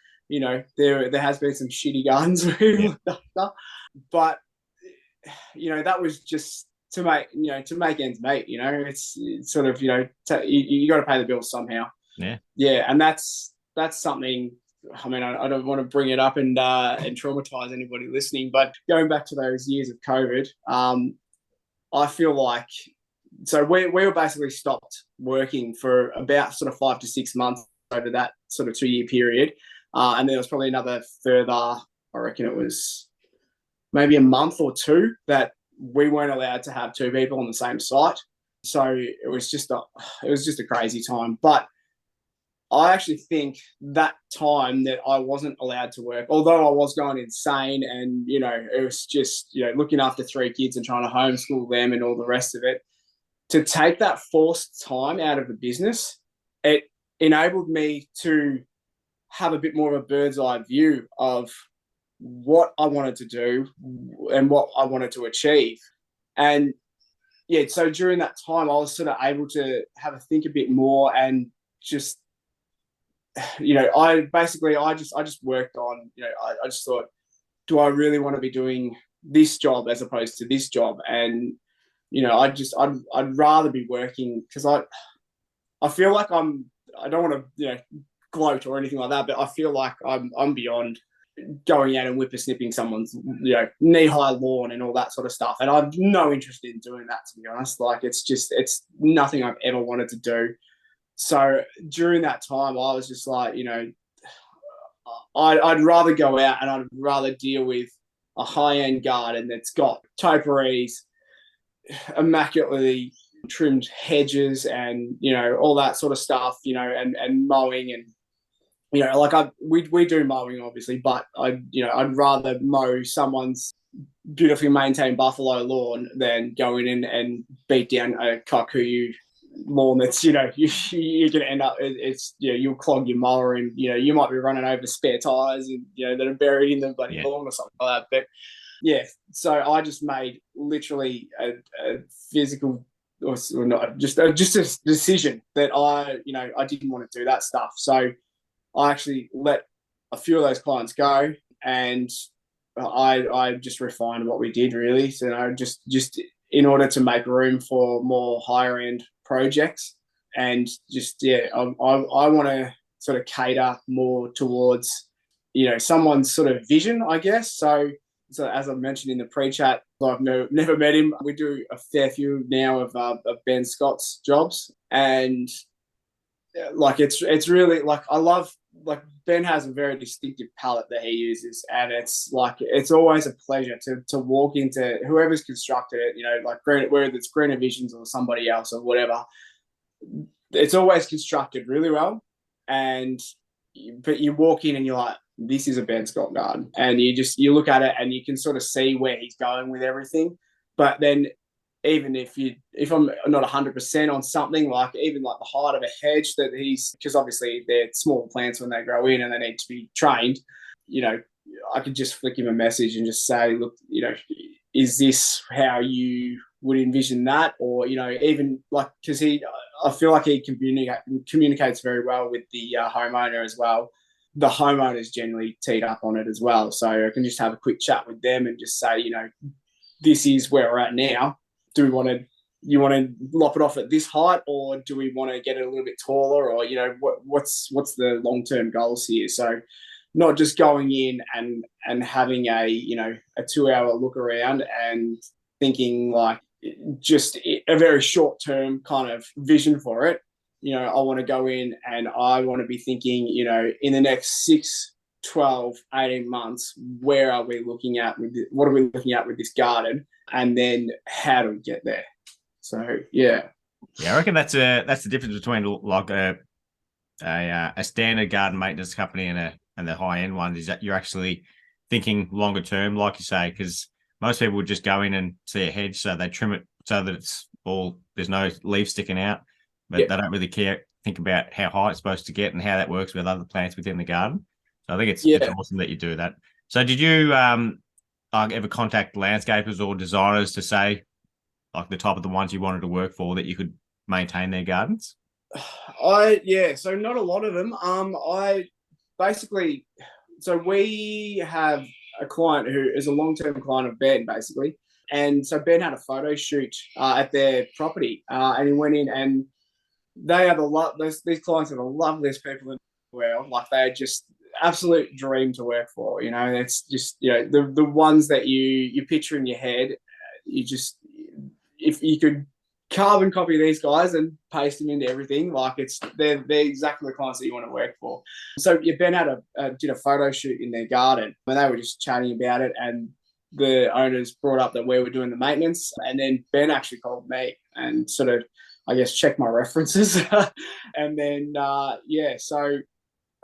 there has been some shitty gardens we've Yeah. looked after, but that was just to make ends meet. It's sort of you got to pay the bills somehow. Yeah. Yeah, and that's something. I mean, I don't want to bring it up and traumatize anybody listening, but going back to those years of COVID, I feel like, so we were basically stopped working for about sort of 5 to 6 months over that sort of 2-year period, and there was probably another further, I reckon it was maybe a month or two, that we weren't allowed to have 2 people on the same site. So it was just a crazy time. But I actually think that time that I wasn't allowed to work, although I was going insane, and it was just looking after 3 kids and trying to homeschool them and all the rest of it, to take that forced time out of the business, it enabled me to have a bit more of a bird's eye view of what I wanted to do and what I wanted to achieve. And yeah, so during that time, I was sort of able to have a think a bit more and just, I just worked on, I just thought, do I really want to be doing this job as opposed to this job? And, I'd rather be working because I feel like I don't want to, gloat or anything like that, but I feel like I'm beyond going out and whippersnipping someone's, knee-high lawn and all that sort of stuff. And I've no interest in doing that, to be honest. Like, it's nothing I've ever wanted to do. So during that time, I was just like, I'd rather go out and I'd rather deal with a high-end garden that's got topiaries, immaculately trimmed hedges, and all that sort of stuff, and mowing, and we do mowing obviously, but I'd rather mow someone's beautifully maintained buffalo lawn than going in and beat down a Kikuyu lawn that's you're going to end up, you'll clog your mower, and you might be running over spare tires and that are buried in the bloody lawn or something like that. But yeah, so I just made literally a physical, or not, just a decision that I didn't want to do that stuff. So I actually let a few of those clients go, and I just refined what we did, really. So just in order to make room for more higher end projects, and I want to sort of cater more towards someone's sort of vision, I guess. So as I mentioned in the pre-chat, I've never met him. We do a fair few now of Ben Scott's jobs, and like it's really like I love, like, Ben has a very distinctive palette that he uses, and it's always a pleasure to walk into whoever's constructed it, like whether it's Greener Visions or somebody else or whatever. It's always constructed really well, but you walk in and you're like, this is a Ben Scott garden, and you look at it and you can sort of see where he's going with everything. But then even if I'm not 100% on something, like even like the height of a hedge that because obviously they're small plants when they grow in and they need to be trained, I could just flick him a message and just say, look, is this how you would envision that? Or, even like, because I feel like he communicates very well with the homeowner as well. The homeowner's generally teed up on it as well. So I can just have a quick chat with them and just say, this is where we're at now. Do you want to lop it off at this height, or do we want to get it a little bit taller, or what's the long-term goals here? So not just going in and having a 2-hour look around and thinking like just a very short-term kind of vision for it. I want to go in and I want to be thinking, in the next 6, 12, 18 months, where are we looking at what are we looking at with this garden? And then how do we get there? So yeah, I reckon that's the difference between like a standard garden maintenance company and the high end one, is that you're actually thinking longer term, like you say, because most people would just go in and see a hedge, so they trim it so that there's no leaves sticking out, but they don't really think about how high it's supposed to get and how that works with other plants within the garden. So I think it's awesome that you do that. So did you ever contact landscapers or designers to say like the type of the ones you wanted to work for that you could maintain their gardens? So not a lot of them. So we have a client who is a long-term client of Ben, basically. And so Ben had a photo shoot at their property, and he went in, and they are these clients are the loveliest people in the world. Like, they're just absolute dream to work for. It's just the ones that you picture in your head. If you could carbon copy these guys and paste them into everything, like they're exactly the clients that you want to work for. So Ben did a photo shoot in their garden, and they were just chatting about it, and the owners brought up that we were doing the maintenance, and then Ben actually called me and sort of, I guess, check my references. And then, so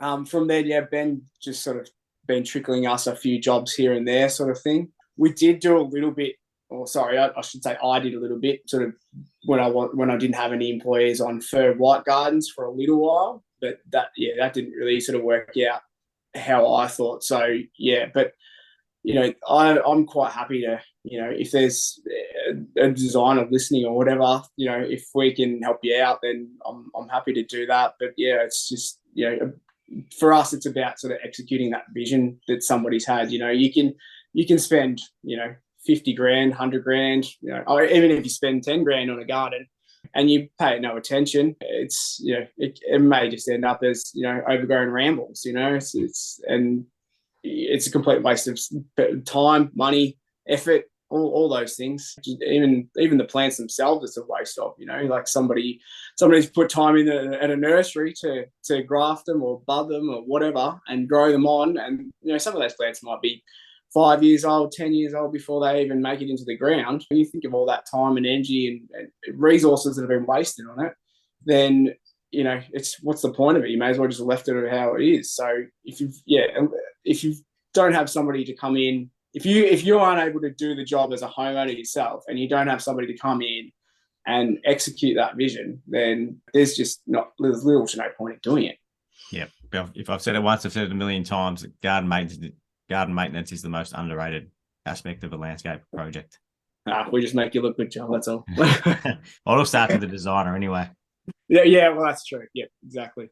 from there, Ben just sort of been trickling us a few jobs here and there, sort of thing. We did do a little bit, I should say I did a little bit, sort of when I didn't have any employees, on fir white gardens for a little while, but that didn't really sort of work out how I thought. So yeah, but I'm quite happy to, if there's a designer listening or whatever, if we can help you out, then I'm happy to do that. But yeah, it's just, for us, it's about sort of executing that vision that somebody's had. You can spend, 50 grand, 100 grand, or even if you spend 10 grand on a garden and you pay it no attention, it may just end up as, overgrown rambles, and it's a complete waste of time, money, effort, all those things. Even the plants themselves, it's a waste of. Like somebody's put time in at a nursery to graft them or bud them or whatever and grow them on. And some of those plants might be 5 years old, 10 years old before they even make it into the ground. When you think of all that time and energy and resources that have been wasted on it, then it's what's the point of it? You may as well just left it how it is. So if you don't have somebody to come in, if you aren't able to do the job as a homeowner yourself, and you don't have somebody to come in and execute that vision, then there's little to no point in doing it. Yeah, if I've said it once, I've said it a million times. Garden maintenance is the most underrated aspect of a landscape project. We just make you look good, John. That's all. It'll start with the designer anyway. Yeah, well, that's true. Yeah, exactly.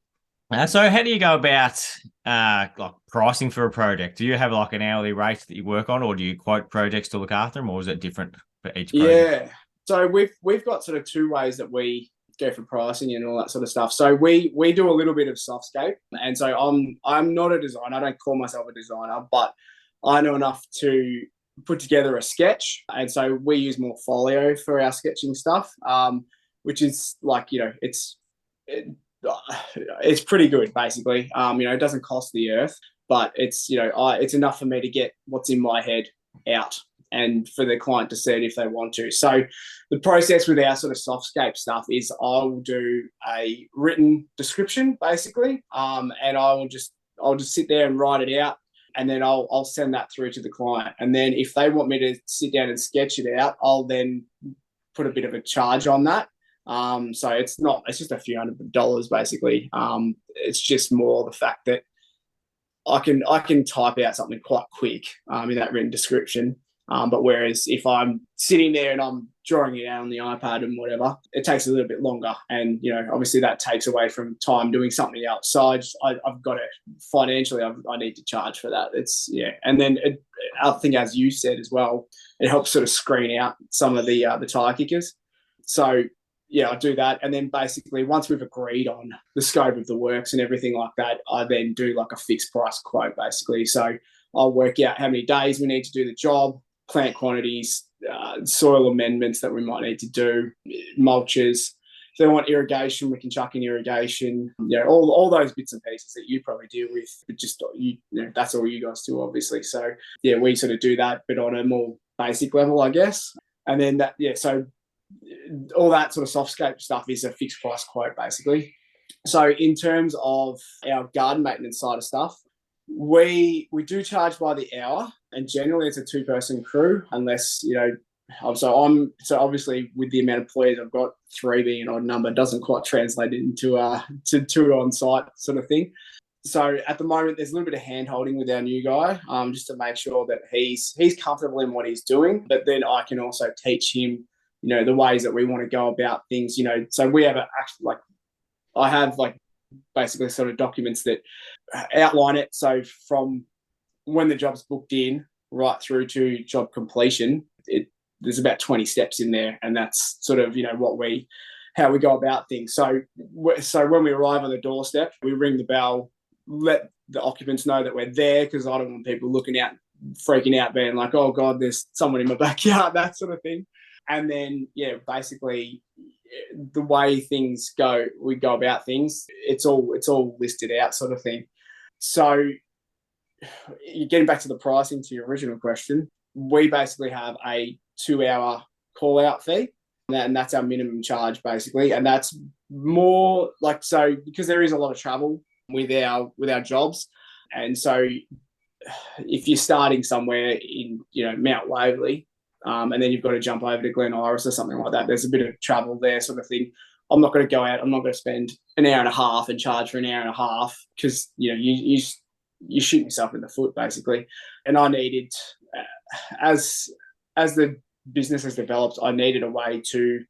So how do you go about like pricing for a project? Do you have like an hourly rate that you work on, or do you quote projects to look after them, or is it different for each project? Yeah. So we've got sort of two ways that we go for pricing and all that sort of stuff. So we do a little bit of softscape, and so I'm not a designer. I don't call myself a designer, but I know enough to put together a sketch, and so we use Morpholio for our sketching stuff, which is like it's pretty good basically. It doesn't cost the earth, but it's it's enough for me to get what's in my head out and for the client to see it if they want to. So the process with our sort of softscape stuff is I'll do a written description basically, and I'll just sit there and write it out, and then I'll send that through to the client. And then if they want me to sit down and sketch it out, I'll then put a bit of a charge on that. So it's just a few $100 basically. It's just more the fact that I can type out something quite quick in that written description. But whereas if I'm sitting there and I'm drawing it out on the iPad and whatever, it takes a little bit longer. And, obviously that takes away from time doing something else. So I've got to financially, I need to charge for that. And then I think, as you said as well, it helps sort of screen out some of the tire kickers. So yeah, I do that. And then basically once we've agreed on the scope of the works and everything like that, I then do like a fixed price quote basically. So I'll work out how many days we need to do the job, plant quantities, soil amendments that we might need to do, mulches. If they want irrigation, we can chuck in irrigation. All those bits and pieces that you probably deal with, but just that's all you guys do, obviously. So yeah, we sort of do that, but on a more basic level, I guess. And then so all that sort of softscape stuff is a fixed price quote, basically. So in terms of our garden maintenance side of stuff, we do charge by the hour, and generally it's a 2-person crew, unless so obviously with the amount of employees I've got, 3 being an odd number doesn't quite translate into to 2 on site sort of thing. So at the moment there's a little bit of hand holding with our new guy, just to make sure that he's comfortable in what he's doing, but then I can also teach him the ways that we want to go about things. So we have I have basically sort of documents that outline it. So from when the job's booked in right through to job completion, there's about 20 steps in there, and that's sort of how we go about things. So when we arrive on the doorstep, we ring the bell, let the occupants know that we're there, because I don't want people looking out, freaking out, being like, oh God, there's someone in my backyard, that sort of thing. And then basically the way we go about things, it's all listed out, sort of thing. So getting back to the pricing, to your original question, we basically have a 2-hour call out fee, and that's our minimum charge basically. And that's more because there is a lot of travel with our jobs, and so if you're starting somewhere in Mount Waverley, and then you've got to jump over to Glen Iris or something like that, there's a bit of travel there, sort of thing. I'm not going to go out, I'm not going to spend an hour and a half and charge for an hour and a half, because you shoot yourself in the foot basically. And I needed as the business has developed, I needed a way to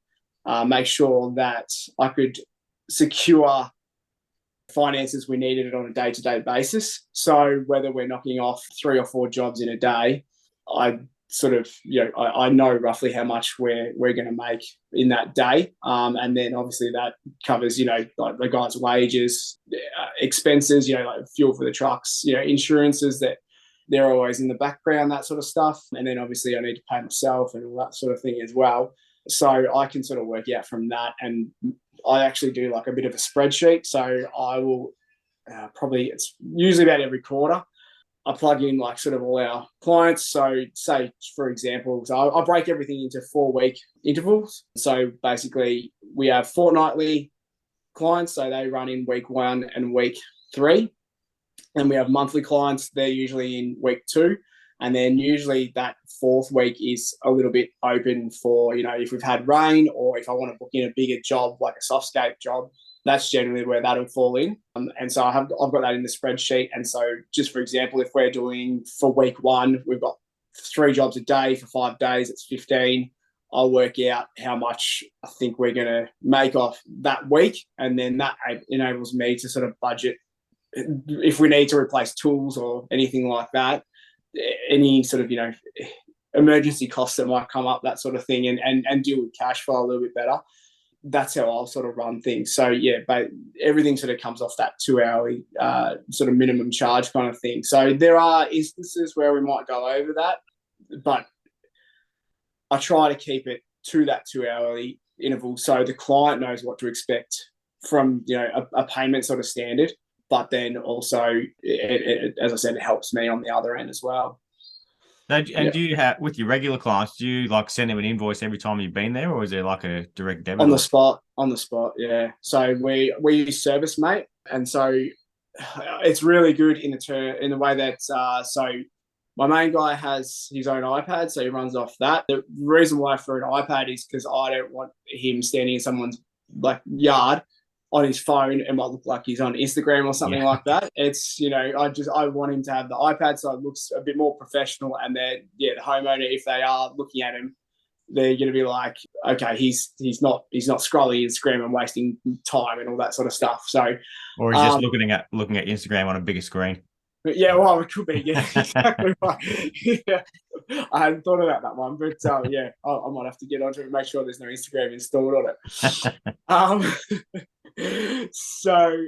make sure that I could secure finances we needed it on a day-to-day basis. So whether we're knocking off 3 or 4 jobs in a day, I sort of, I know roughly how much we're going to make in that day. And then obviously that covers, like the guys' wages, expenses, like fuel for the trucks, insurances that they're always in the background, that sort of stuff. And then obviously I need to pay myself and all that sort of thing as well. So I can sort of work out from that. And I actually do like a bit of a spreadsheet. So I will it's usually about every quarter, I plug in like sort of all our clients. So say, for example, so I break everything into 4-week intervals. So basically we have fortnightly clients. So they run in week 1 and week 3. And we have monthly clients. They're usually in week 2. And then usually that 4th week is a little bit open for, if we've had rain or if I want to book in a bigger job, like a softscape job, that's generally where that'll fall in. And so I've got that in the spreadsheet. And so just for example, if we're doing for week 1, we've got 3 jobs a day for 5 days, it's 15. I'll work out how much I think we're going to make off that week. And then that enables me to sort of budget if we need to replace tools or anything like that, any sort of, emergency costs that might come up, that sort of thing, and deal with cash flow a little bit better. That's how I'll sort of run things. So yeah, but everything sort of comes off that 2-hourly sort of minimum charge kind of thing. So there are instances where we might go over that, but I try to keep it to that 2-hourly interval so the client knows what to expect from, a payment sort of standard. But then also, as I said, it helps me on the other end as well. Do you have, with your regular clients, do you like send them an invoice every time you've been there, or is there like a direct debit? On the spot, yeah. So we use ServiceMate, and so it's really good in the way that so my main guy has his own iPad, so he runs off that. The reason why for an iPad is because I don't want him standing in someone's like yard on his phone and might look like he's on Instagram or something like that. It's, I want him to have the iPad so it looks a bit more professional. And then, the homeowner, if they are looking at him, they're going to be like, okay, he's not scrolling Instagram and wasting time and all that sort of stuff. So, or he's just looking at Instagram on a bigger screen. Yeah, well, it could be. Yeah, exactly right. Yeah. I hadn't thought about that one, but I might have to get onto it and make sure there's no Instagram installed on it. So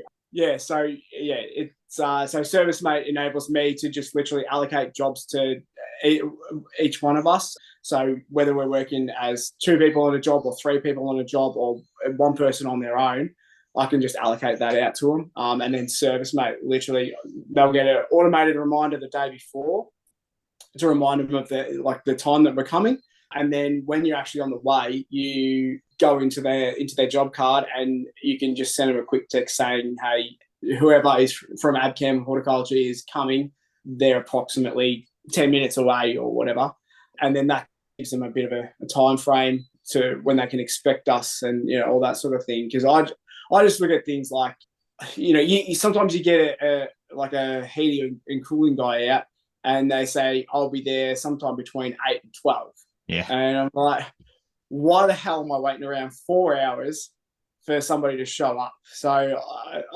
ServiceMate enables me to just literally allocate jobs to each one of us. So whether we're working as 2 people on a job or 3 people on a job or 1 person on their own, I can just allocate that out to them. And then ServiceMate, literally, they'll get an automated reminder the day before to remind them of the time that we're coming. And then when you're actually on the way, you go into their job card and you can just send them a quick text saying, hey, whoever is from Abcam Horticulture is coming. They're approximately 10 minutes away or whatever. And then that gives them a bit of a time frame to when they can expect us and, all that sort of thing. Because I just look at things like, sometimes you get a heating and cooling guy out and they say, I'll be there sometime between 8 and 12. Yeah. And I'm like, why the hell am I waiting around 4 hours for somebody to show up? So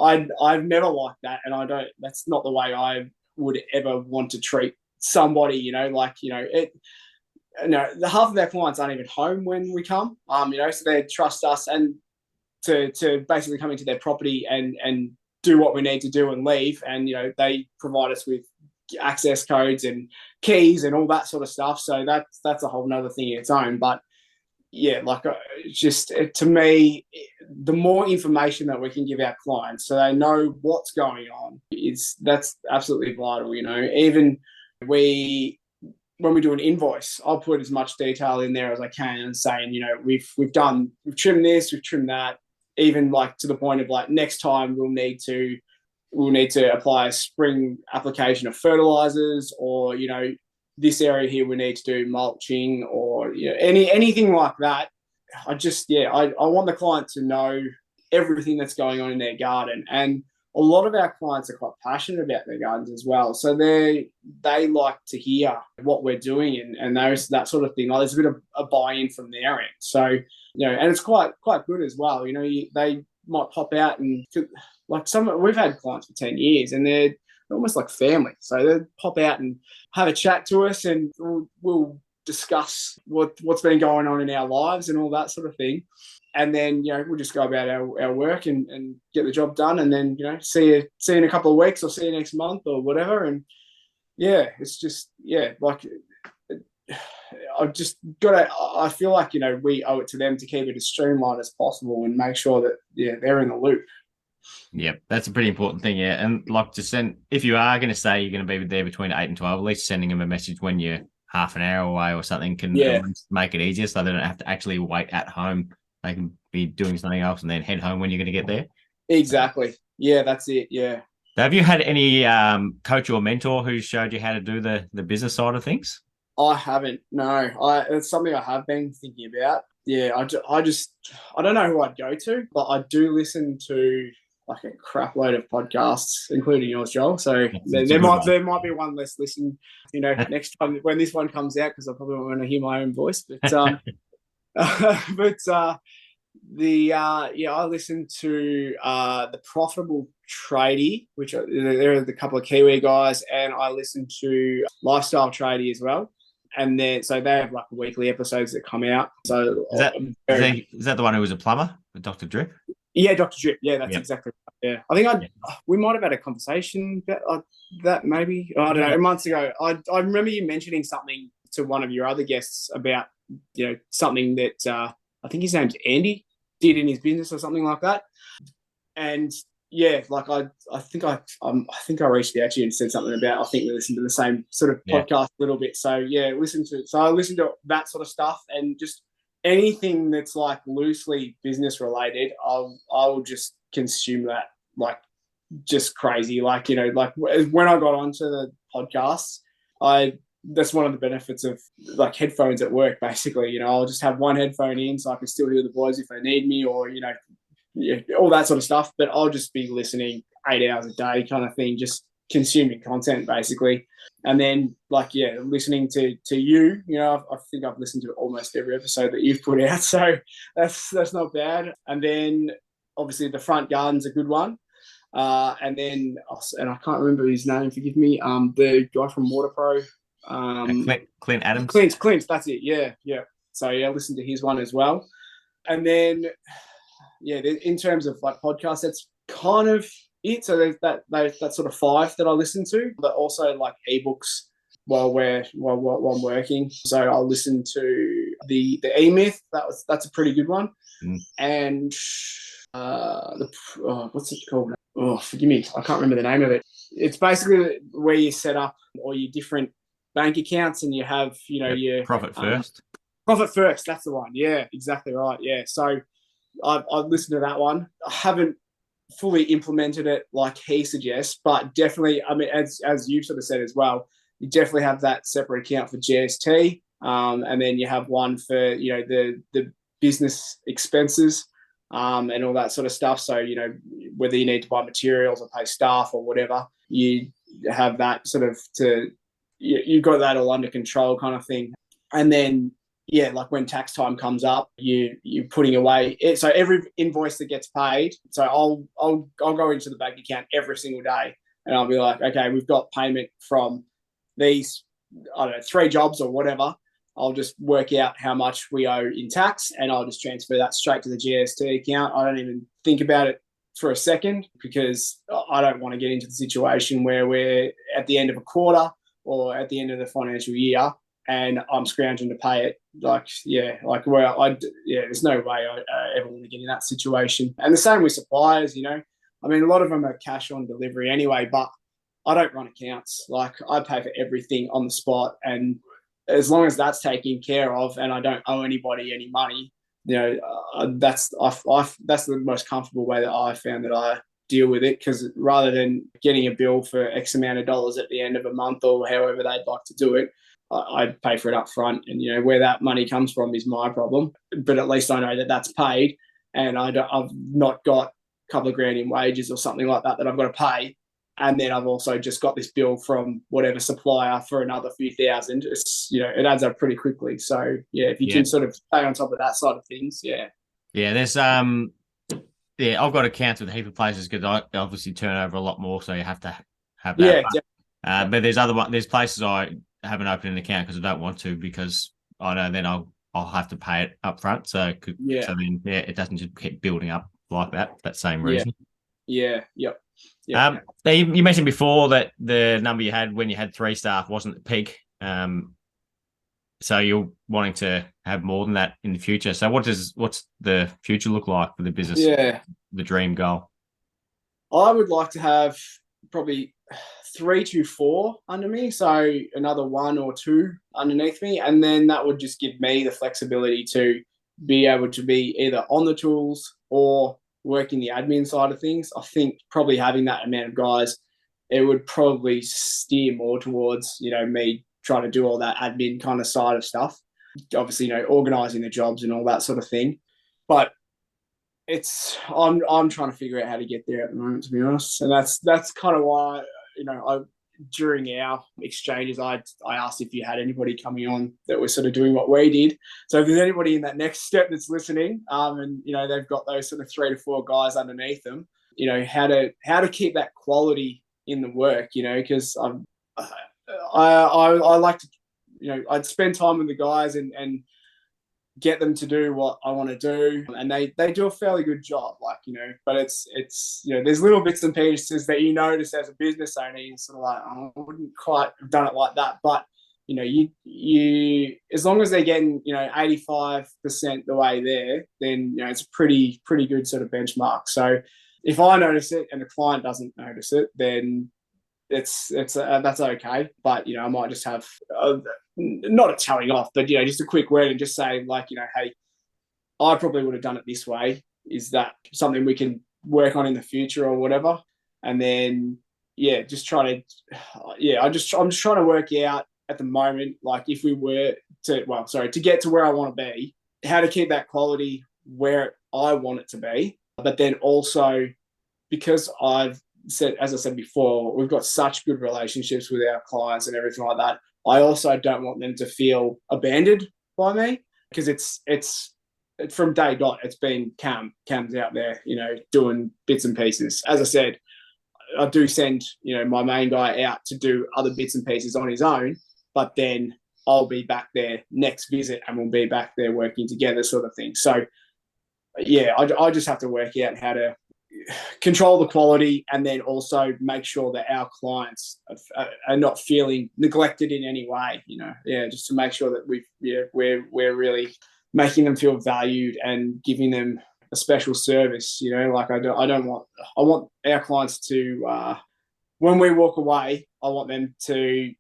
I've never liked that. And that's not the way I would ever want to treat somebody, the half of their clients aren't even home when we come, so they trust us and to basically come into their property and do what we need to do and leave. And, they provide us with access codes and keys and all that sort of stuff. So that's a whole nother thing in its own. But yeah, to me, the more information that we can give our clients so they know what's going on that's absolutely vital. Even when we do an invoice, I'll put as much detail in there as I can and saying, we've trimmed this, we've trimmed that, even to the point of next time we'll need to apply a spring application of fertilizers, or this area here we need to do mulching, or anything like that. I want the client to know everything that's going on in their garden. And a lot of our clients are quite passionate about their gardens as well. So they like to hear what we're doing and there's that sort of thing. Like, there's a bit of a buy-in from their end. So, and it's quite good as well. They might pop out and like we've had clients for 10 years and they're almost like family. So they pop out and have a chat to us and we'll discuss what's been going on in our lives and all that sort of thing. And then, we'll just go about our work and get the job done. And then, see you in a couple of weeks or see you next month or whatever. And it's just, like I've just I feel like, we owe it to them to keep it as streamlined as possible and make sure that, they're in the loop. Yeah, that's a pretty important thing. Yeah. And like to send, if you are going to say you're going to be there between 8 and 12, at least sending them a message when you're half an hour away or something can make it easier so they don't have to actually wait at home. They can be doing something else and then head home when you're going to get there. Exactly. Yeah, that's it. Yeah. Have you had any coach or mentor who showed you how to do the business side of things? I haven't. No, it's something I have been thinking about. Yeah, I don't know who I'd go to, but I do listen to like a crap load of podcasts, including yours, Joel. So there might be one less listen, next time when this one comes out, because I probably won't want to hear my own voice. But I listen to the Profitable Tradie, which they're a couple of Kiwi guys, and I listen to Lifestyle Tradie as well. And then so they have like weekly episodes that come out. So is that the one who was a plumber, Dr. Drip? Yeah, Dr. Drip. Yeah, that's exactly right. Yeah, I think we might have had a conversation about that maybe. I don't know, months ago. I remember you mentioning something to one of your other guests about something that I think his name's Andy did in his business or something like that. And like I think I reached out to you and said something about, I think we listened to the same sort of podcast a little bit. So I listened to that sort of stuff, and just anything that's like loosely business related, I will just consume that like just crazy. Like, like when I got onto the podcasts, that's one of the benefits of like headphones at work, basically. I'll just have one headphone in so I can still hear the boys if they need me, or, all that sort of stuff. But I'll just be listening 8 hours a day kind of thing, just consuming content basically. And then listening to you, I think I've listened to almost every episode that you've put out. So that's not bad. And then obviously the Front Garden's a good one. And then, and I can't remember his name, forgive me, the guy from Water Pro. Clint Adams. Clint, that's it. Yeah. So I listened to his one as well. And then, in terms of like podcasts, that's kind of it. So there's that sort of 5 that I listen to, but also like ebooks while I'm working. So I'll listen to the E-Myth. That's a pretty good one. And what's it called? Oh, forgive me, I can't remember the name of it. It's basically where you set up all your different bank accounts and you have, your Profit First. Profit First, that's the one. Yeah, exactly right. Yeah. So I've listened to that one. I haven't fully implemented it like he suggests, but definitely, I mean, as you sort of said as well, you definitely have that separate account for GST, and then you have one for the business expenses, and all that sort of stuff. So whether you need to buy materials or pay staff or whatever, you have that sort of you've got that all under control kind of thing. And then like when tax time comes up, you're putting away it. So every invoice that gets paid, so I'll go into the bank account every single day and I'll be like, okay, we've got payment from these, I don't know, 3 jobs or whatever. I'll just work out how much we owe in tax and I'll just transfer that straight to the GST account. I don't even think about it for a second because I don't want to get into the situation where we're at the end of a quarter or at the end of the financial year and I'm scrounging to pay it. There's no way I ever want to get in that situation. And the same with suppliers, I mean, a lot of them are cash on delivery anyway, but I don't run accounts. Like I pay for everything on the spot. And as long as that's taken care of and I don't owe anybody any money, that's the most comfortable way that I found that I deal with it, because rather than getting a bill for X amount of dollars at the end of a month or however they'd like to do it, I pay for it up front. And, where that money comes from is my problem. But at least I know that that's paid and I've not got couple of grand in wages or something like that I've got to pay. And then I've also just got this bill from whatever supplier for another few thousand. It's, it adds up pretty quickly. So yeah, if you can sort of stay on top of that side of things, yeah. Yeah, there's I've got accounts with a heap of places because I obviously turn over a lot more, so you have to have that. Yeah, but there's places I haven't opened an account because I don't want to, because I know then I'll have to pay it up front. So then it doesn't just keep building up like that same reason. Yeah. Yep. You mentioned before that the number you had when you had 3 staff wasn't the peak. So you're wanting to have more than that in the future. So what's the future look like for the business? Yeah. The dream goal. I would like to have probably 3 to 4 under me. So another 1 or 2 underneath me. And then that would just give me the flexibility to be able to be either on the tools or working the admin side of things. I think probably having that amount of guys, it would probably steer more towards, me trying to do all that admin kind of side of stuff. Obviously, organising the jobs and all that sort of thing. But I'm trying to figure out how to get there at the moment, to be honest. And that's kind of why, during our exchanges, I asked if you had anybody coming on that was sort of doing what we did. So if there's anybody in that next step that's listening, and they've got those sort of 3 to 4 guys underneath them, how to keep that quality in the work, because I like to, I'd spend time with the guys and get them to do what I want to do, and they do a fairly good job, but it's there's little bits and pieces that you notice as a business owner, you're sort of like, oh, I wouldn't quite have done it like that, but you as long as they're getting 85% the way there, then it's a pretty good sort of benchmark. So if I notice it and the client doesn't notice it, then that's okay. But I might just have not a telling off, but just a quick word and just say, hey, I probably would have done it this way. Is that something we can work on in the future or whatever? And then I'm just trying to work out at the moment, if we were to get to where I want to be, how to keep that quality where I want it to be, but then also, because as I said before, we've got such good relationships with our clients and everything like that. I also don't want them to feel abandoned by me, because it's from day dot, it's been Cam's out there, doing bits and pieces. As I said, I do send, my main guy out to do other bits and pieces on his own, but then I'll be back there next visit and we'll be back there working together, sort of thing. So yeah, I just have to work out how to control the quality, and then also make sure that our clients are not feeling neglected in any way, just to make sure that we're really making them feel valued and giving them a special service. I want our clients to, when we walk away, I want them to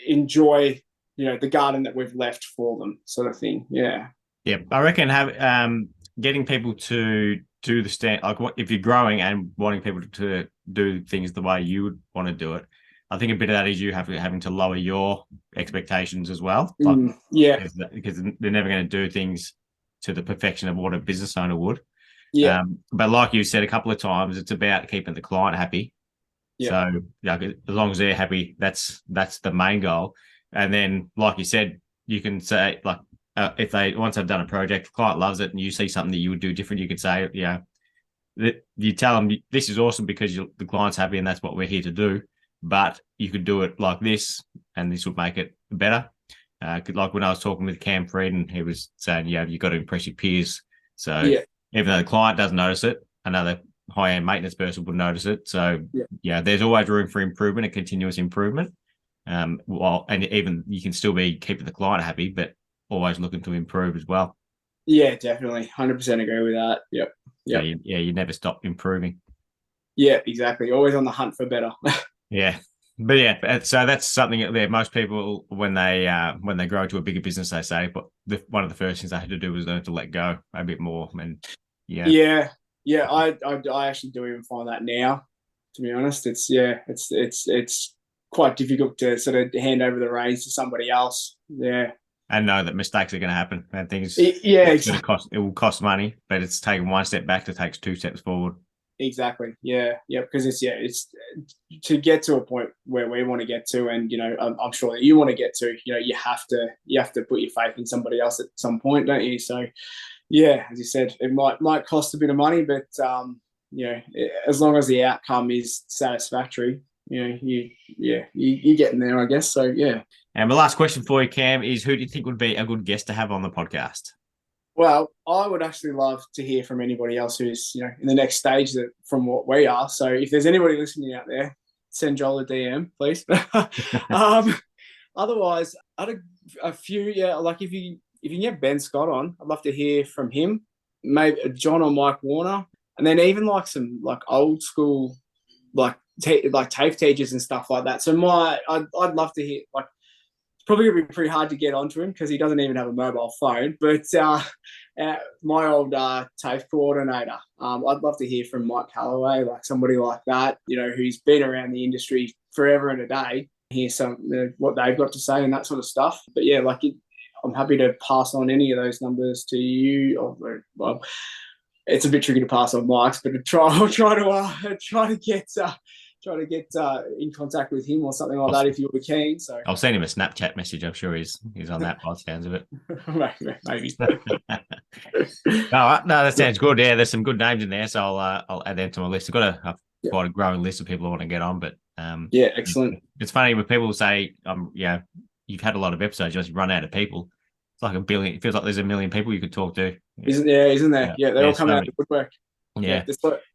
enjoy, the garden that we've left for them, sort of thing. Yeah. Yeah. I reckon getting people to do the if you're growing and wanting people to do things the way you would want to do it, I think a bit of that is you having to lower your expectations as well. Because they're never going to do things to the perfection of what a business owner would. Yeah. But like you said a couple of times, it's about keeping the client happy. Yeah. So as long as they're happy, that's the main goal. And then, like you said, you can say, if once they've done a project, the client loves it, and you see something that you would do different, you could say, you tell them this is awesome because the client's happy and that's what we're here to do. But you could do it like this, and this would make it better. Like when I was talking with Cam Fried, and he was saying, you've got to impress your peers. So even though the client doesn't notice it, another high-end maintenance person would notice it. So there's always room for improvement and continuous improvement. And even you can still be keeping the client happy, but always looking to improve as well. Yeah, definitely. 100% agree with that. Yep. You never stop improving. Yeah, exactly. Always on the hunt for better. Yeah. But so that's something that most people, when they grow to a bigger business, they say, but one of the first things they had to do was learn to let go a bit more. And I actually do even find that now, to be honest. It's quite difficult to sort of hand over the reins to somebody else. Yeah. and know that mistakes are going to happen and things. Yeah, it's exactly. gonna cost. It will cost money, but it's taking one step back to take 2 steps forward. Exactly. Yeah. Because it's to get to a point where we want to get to, and I'm sure that you want to get to. You have to put your faith in somebody else at some point, don't you? So, yeah, as you said, it might cost a bit of money, but as long as the outcome is satisfactory, you're getting there, I guess. So, yeah. And my last question for you, Cam, is who do you think would be a good guest to have on the podcast? Well, I would actually love to hear from anybody else who's in the next stage from what we are. So if there's anybody listening out there, send Joel a DM, please. Otherwise, I had a few. Yeah, like if you can get Ben Scott on, I'd love to hear from him. Maybe John or Mike Warner, and then even like some like old school like TAFE teachers and stuff like that. So I'd love to hear like. Probably going to be pretty hard to get onto him because he doesn't even have a mobile phone. But my old TAFE coordinator, I'd love to hear from Mike Calloway, like somebody like that, who's been around the industry forever and a day. Hear some what they've got to say and that sort of stuff. But yeah, I'm happy to pass on any of those numbers to you. Well, it's a bit tricky to pass on Mike's, but I'll try to get in contact with him or something like that if you were keen. So I'll send him a Snapchat message. I'm sure he's on that by the sounds of it. Maybe. No, that sounds good. Yeah, there's some good names in there, so I'll add them to my list. I've got quite a growing list of people I want to get on, but yeah, excellent. It's funny when people say, you've had a lot of episodes, you just run out of people. It's like 1 billion. It feels like there's 1 million people you could talk to. Isn't there? Yeah, they all come out of the woodwork. Yeah.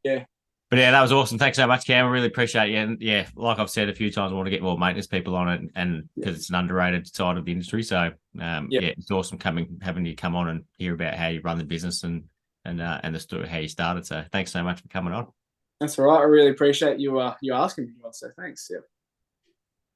Yeah. But yeah, that was awesome. Thanks so much, Cam. I really appreciate you. And yeah, like I've said a few times, I want to get more maintenance people on it, and because it's an underrated side of the industry. So it's awesome having you come on and hear about how you run the business and the story how you started. So thanks so much for coming on. That's all right. I really appreciate you asking me. So thanks. Yeah.